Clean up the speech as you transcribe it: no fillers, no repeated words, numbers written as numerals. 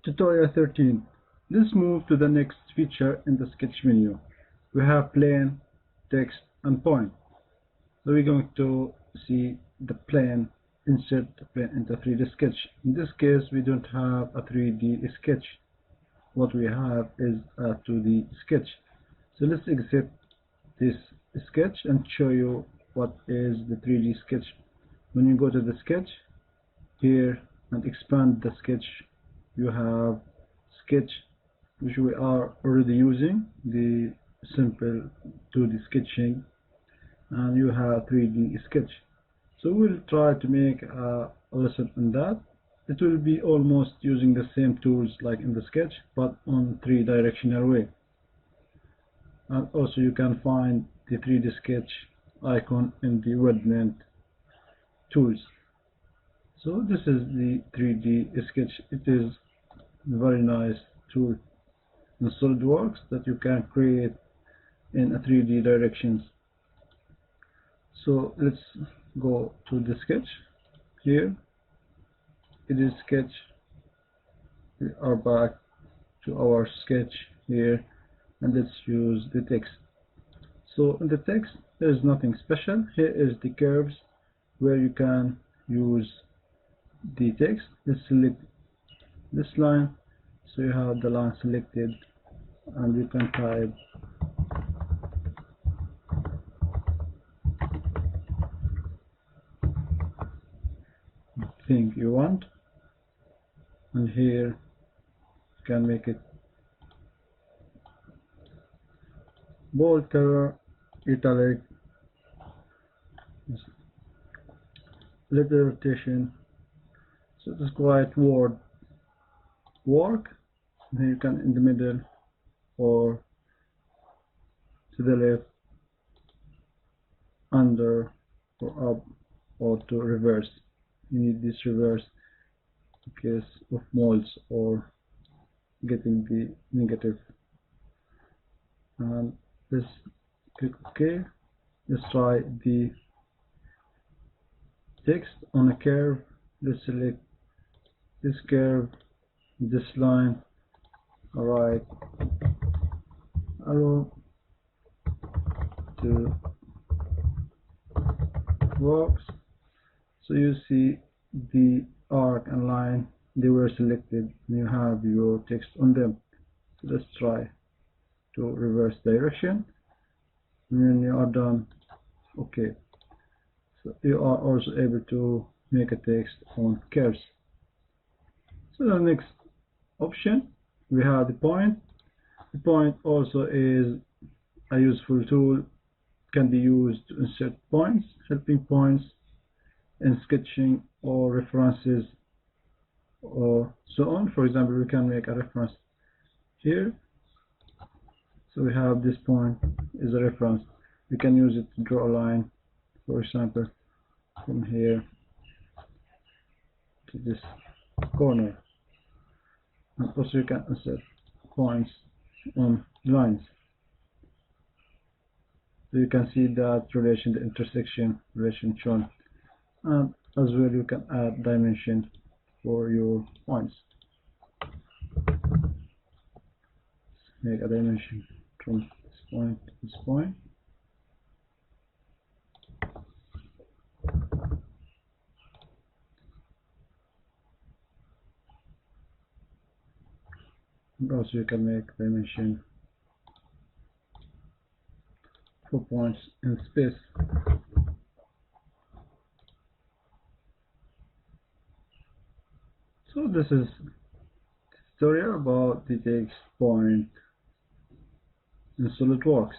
Tutorial 13. Let's move to the next feature in the sketch menu. We have plane, text, and point. So we're going to see the plane, insert the plane into 3D sketch. In this case, we don't have a 3D sketch. What we have is a 2D sketch. So let's exit this sketch and show you what is the 3D sketch. When you go to the sketch here and expand the sketch, you have sketch, which we are already using, the simple 2D sketching, and you have 3D sketch. So we'll try to make a lesson on that. It will be almost using the same tools like in the sketch, but on 3-directional way. And also you can find the 3D sketch icon in the Webment tools. So this is the 3D sketch. It is a very nice tool in SolidWorks that you can create in a 3D directions. So let's go to the sketch. Here it is sketch. We are back to our sketch here, and let's use the text. So in the text there is nothing special. Here is the curves where you can use the text. Let's select this line, so you have the line selected, and you can type the thing you want, and here you can make it bold color, italic, little rotation. So it's quite word work. Then you can in the middle or to the left, under or up, or to reverse. You need this reverse in case of molds or getting the negative. And let's click OK. Let's try the text on a curve. Let's select this curve, this line, right arrow to works. So you see the arc and line, they were selected, and you have your text on them. So let's try to reverse direction, and when you are done, okay. So you are also able to make a text on curves. So the next option, we have the point. The point also is a useful tool, can be used to insert points, helping points in sketching or references or so on. For example, we can make a reference here. So we have this point is a reference. We can use it to draw a line, for example, from here to this corner. And also you can insert points on lines. So you can see that relation, the intersection relation shown. And as well you can add dimension for your points. Make a dimension from this point to this point. And also you can make dimension for points in space. So this is tutorial about the text point in SolidWorks.